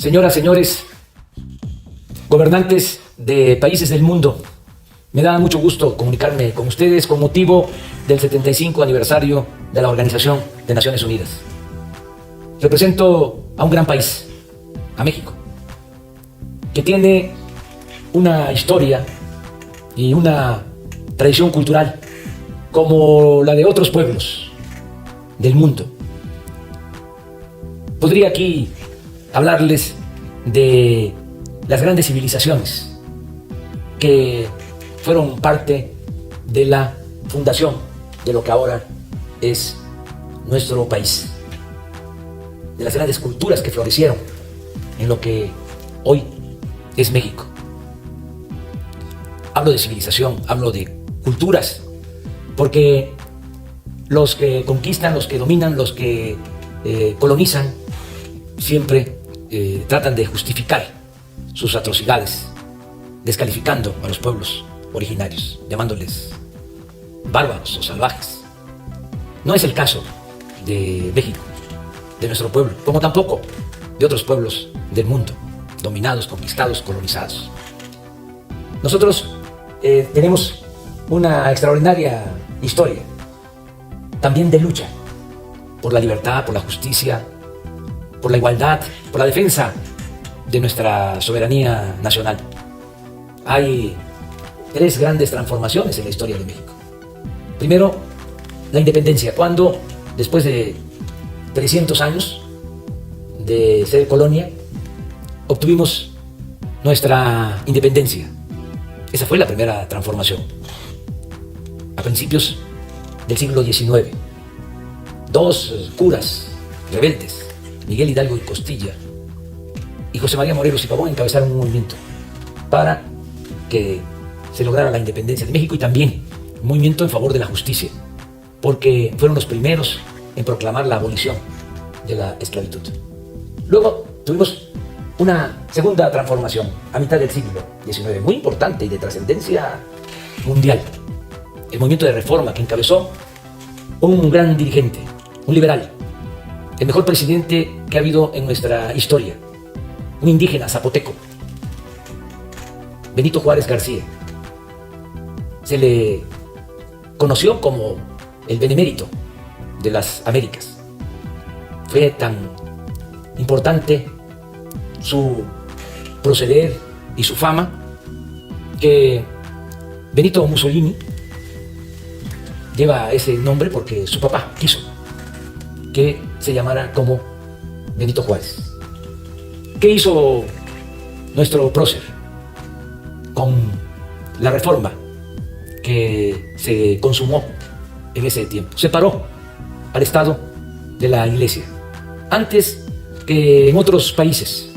Señoras, señores, gobernantes de países del mundo, me da mucho gusto comunicarme con ustedes con motivo del 75 aniversario de la Organización de Naciones Unidas. Represento a un gran país, a México, que tiene una historia y una tradición cultural como la de otros pueblos del mundo. Podría aquí hablarles de las grandes civilizaciones que fueron parte de la fundación de lo que ahora es nuestro país, de las grandes culturas que florecieron en lo que hoy es México. Hablo de civilización, hablo de culturas, porque los que conquistan, los que dominan, los que colonizan, siempre tratan de justificar sus atrocidades, descalificando a los pueblos originarios, llamándoles bárbaros o salvajes. No es el caso de México, de nuestro pueblo, como tampoco de otros pueblos del mundo, dominados, conquistados, colonizados. Nosotros tenemos una extraordinaria historia, también de lucha por la libertad, por la justicia, por la igualdad, por la defensa de nuestra soberanía nacional. Hay tres grandes transformaciones en la historia de México. Primero, la independencia, cuando después de 300 años de ser colonia, obtuvimos nuestra independencia. Esa fue la primera transformación. A principios del siglo XIX, dos curas rebeldes, Miguel Hidalgo y Costilla y José María Morelos y Pavón, encabezaron un movimiento para que se lograra la independencia de México, y también un movimiento en favor de la justicia, porque fueron los primeros en proclamar la abolición de la esclavitud. Luego tuvimos una segunda transformación a mitad del siglo XIX, muy importante y de trascendencia mundial. El movimiento de reforma que encabezó un gran dirigente, un liberal, el mejor presidente que ha habido en nuestra historia, un indígena zapoteco, Benito Juárez García. Se le conoció como el benemérito de las Américas. Fue tan importante su proceder y su fama que Benito Mussolini lleva ese nombre porque su papá quiso que se llamara como Benito Juárez. ¿Qué hizo nuestro prócer con la reforma que se consumó en ese tiempo? Separó al Estado de la Iglesia. Antes que en otros países,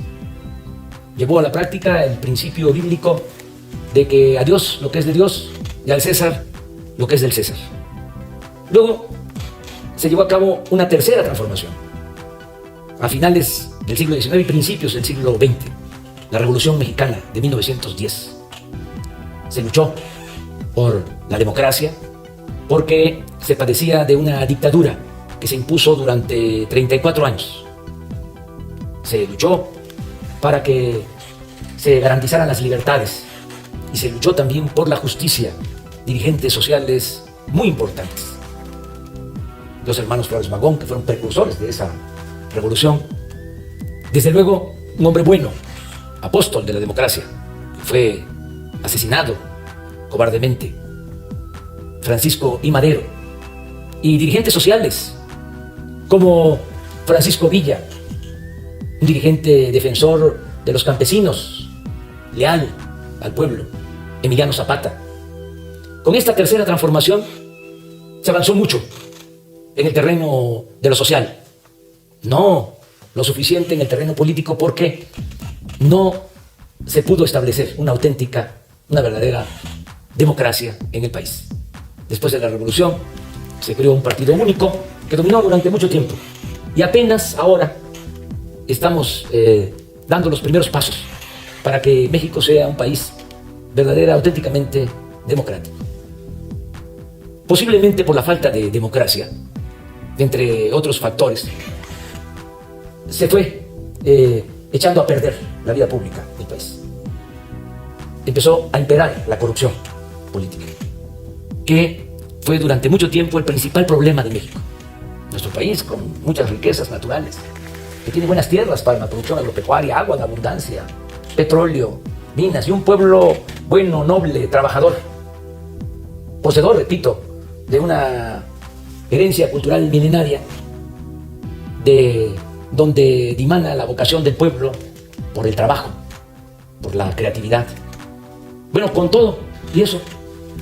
llevó a la práctica el principio bíblico de que a Dios lo que es de Dios y al César lo que es del César. Luego se llevó a cabo una tercera transformación a finales del siglo XIX y principios del siglo XX, la Revolución Mexicana de 1910. Se luchó por la democracia porque se padecía de una dictadura que se impuso durante 34 años. Se luchó para que se garantizaran las libertades y se luchó también por la justicia. Dirigentes sociales muy importantes, los hermanos Flores Magón, que fueron precursores de esa revolución. Desde luego, un hombre bueno, apóstol de la democracia, que fue asesinado cobardemente, Francisco I. Madero, y dirigentes sociales como Francisco Villa, un dirigente defensor de los campesinos, leal al pueblo, Emiliano Zapata. Con esta tercera transformación se avanzó mucho en el terreno de lo social, no lo suficiente en el terreno político, porque no se pudo establecer una auténtica, una verdadera democracia en el país. Después de la revolución se creó un partido único que dominó durante mucho tiempo, y apenas ahora estamos dando los primeros pasos para que México sea un país verdadera, auténticamente democrático. Posiblemente por la falta de democracia, entre otros factores, se fue echando a perder la vida pública del país. Empezó a imperar la corrupción política, que fue durante mucho tiempo el principal problema de México. Nuestro país, con muchas riquezas naturales, que tiene buenas tierras para la producción agropecuaria, agua en abundancia, petróleo, minas, y un pueblo bueno, noble, trabajador, poseedor, repito, de una herencia cultural milenaria, de donde dimana la vocación del pueblo por el trabajo, por la creatividad. Bueno, con todo y eso,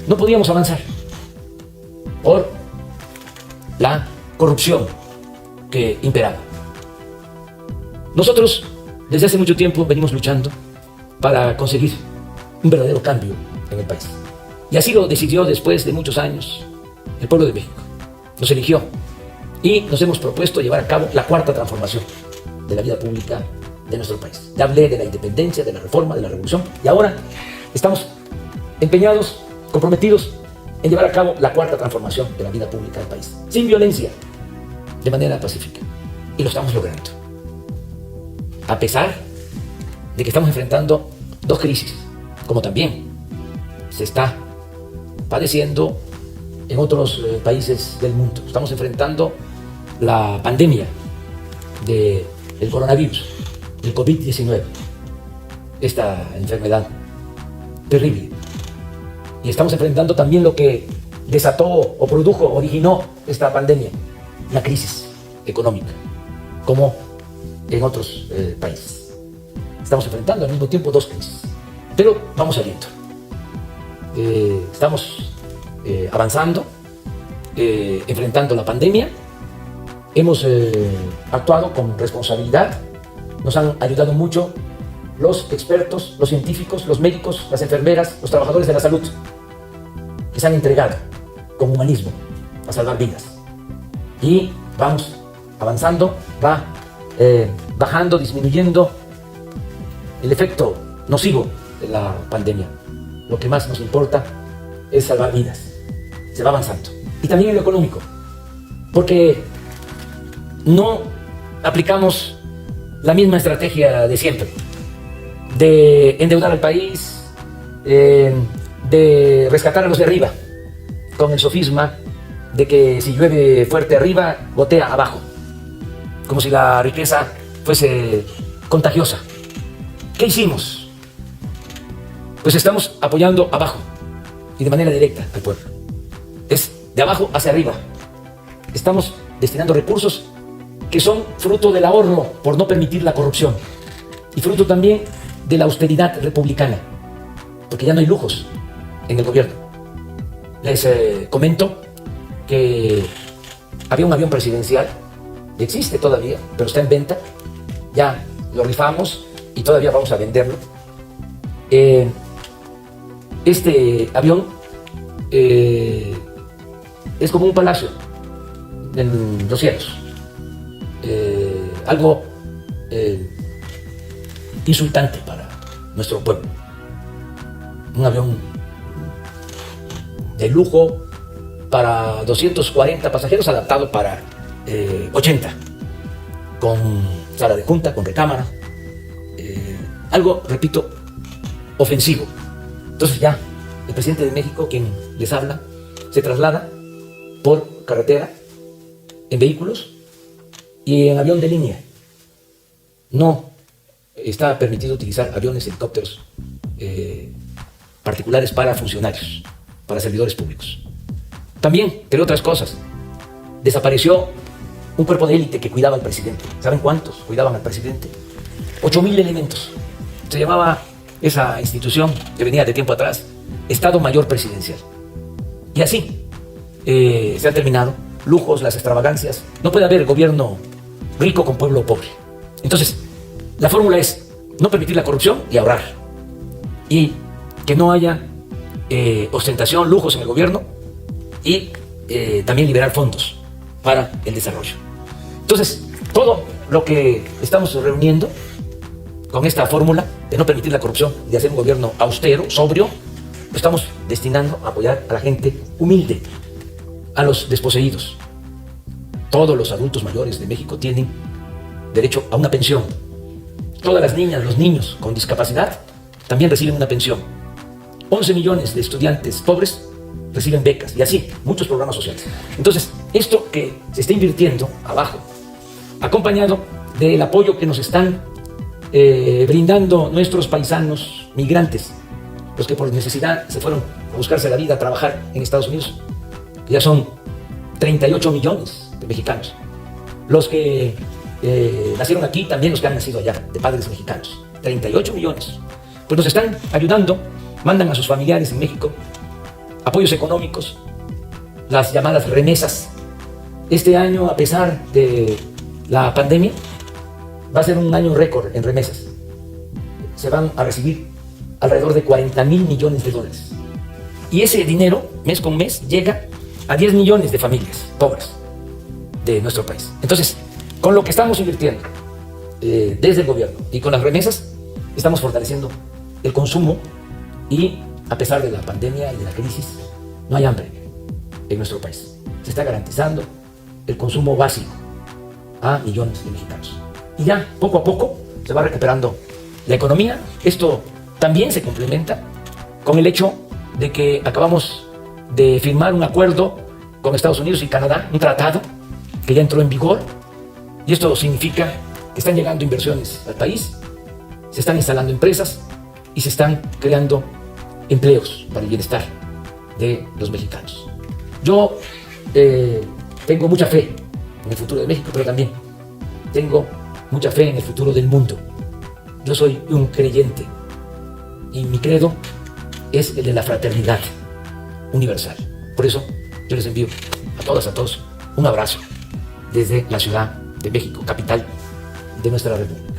no podíamos avanzar por la corrupción que imperaba. Nosotros, desde hace mucho tiempo, venimos luchando para conseguir un verdadero cambio en el país. Y así lo decidió, después de muchos años, el pueblo de México. Nos eligió y nos hemos propuesto llevar a cabo la cuarta transformación de la vida pública de nuestro país. Ya hablé de la independencia, de la reforma, de la revolución, y ahora estamos empeñados, comprometidos en llevar a cabo la cuarta transformación de la vida pública del país, sin violencia, de manera pacífica. Y lo estamos logrando. A pesar de que estamos enfrentando dos crisis, como también se está padeciendo en otros países del mundo. Estamos enfrentando la pandemia del coronavirus, del COVID-19, esta enfermedad terrible. Y estamos enfrentando también lo que desató o produjo, originó esta pandemia, una crisis económica, como en otros países. Estamos enfrentando al mismo tiempo dos crisis, pero vamos saliendo. Estamos avanzando, enfrentando la pandemia. Hemos actuado con responsabilidad. Nos han ayudado mucho los expertos, los científicos, los médicos, las enfermeras, los trabajadores de la salud, que se han entregado con humanismo a salvar vidas. Y vamos avanzando, va bajando, disminuyendo el efecto nocivo de la pandemia. Lo que más nos importa es salvar vidas. Se va avanzando. Y también en lo económico, porque no aplicamos la misma estrategia de siempre, de endeudar al país, de rescatar a los de arriba, con el sofisma de que si llueve fuerte arriba, gotea abajo, como si la riqueza fuese contagiosa. ¿Qué hicimos? Pues estamos apoyando abajo y de manera directa al pueblo. Es de abajo hacia arriba. Estamos destinando recursos que son fruto del ahorro por no permitir la corrupción y fruto también de la austeridad republicana, porque ya no hay lujos en el gobierno. Les comento que había un avión presidencial, existe todavía, pero está en venta, ya lo rifamos y todavía vamos a venderlo. Este avión es como un palacio en los cielos, algo insultante para nuestro pueblo. Un avión de lujo para 240 pasajeros, adaptado para 80, con sala de junta, con recámara, algo, repito, ofensivo. Entonces ya el presidente de México, quien les habla, se traslada por carretera, en vehículos y en avión de línea. No está permitido utilizar aviones, helicópteros particulares para funcionarios, para servidores públicos. También, entre otras cosas, desapareció un cuerpo de élite que cuidaba al presidente. ¿Saben cuántos cuidaban al presidente? 8,000 elementos. Se llamaba esa institución, que venía de tiempo atrás, Estado Mayor Presidencial. Y así se han terminado lujos, las extravagancias. No puede haber gobierno rico con pueblo pobre. Entonces, la fórmula es no permitir la corrupción y ahorrar. Y que no haya ostentación, lujos en el gobierno, y también liberar fondos para el desarrollo. Entonces, todo lo que estamos reuniendo con esta fórmula de no permitir la corrupción y de hacer un gobierno austero, sobrio, lo estamos destinando a apoyar a la gente humilde, a los desposeídos. Todos los adultos mayores de México tienen derecho a una pensión Todas las niñas, los niños con discapacidad también reciben una pensión. 11 millones de estudiantes pobres reciben becas y así muchos programas sociales. Entonces, esto que se está invirtiendo abajo, acompañado del apoyo que nos están brindando nuestros paisanos migrantes, los que por necesidad se fueron a buscarse la vida, a trabajar en Estados Unidos, que ya son 38 millones de mexicanos. Los que nacieron aquí, también los que han nacido allá, de padres mexicanos, 38 millones. Pues nos están ayudando, mandan a sus familiares en México apoyos económicos, las llamadas remesas. Este año, a pesar de la pandemia, va a ser un año récord en remesas. Se van a recibir alrededor de 40,000 millones de dólares. Y ese dinero, mes con mes, llega a 10 millones de familias pobres de nuestro país. Entonces, con lo que estamos invirtiendo desde el gobierno y con las remesas, estamos fortaleciendo el consumo y, a pesar de la pandemia y de la crisis, no hay hambre en nuestro país. Se está garantizando el consumo básico a millones de mexicanos. Y ya, poco a poco, se va recuperando la economía. Esto también se complementa con el hecho de que acabamos de firmar un acuerdo con Estados Unidos y Canadá, un tratado que ya entró en vigor, y esto significa que están llegando inversiones al país, se están instalando empresas y se están creando empleos para el bienestar de los mexicanos. Yo tengo mucha fe en el futuro de México, pero también tengo mucha fe en el futuro del mundo. Yo soy un creyente y mi credo es el de la fraternidad universal. Por eso yo les envío a todas, a todos, un abrazo desde la Ciudad de México, capital de nuestra República.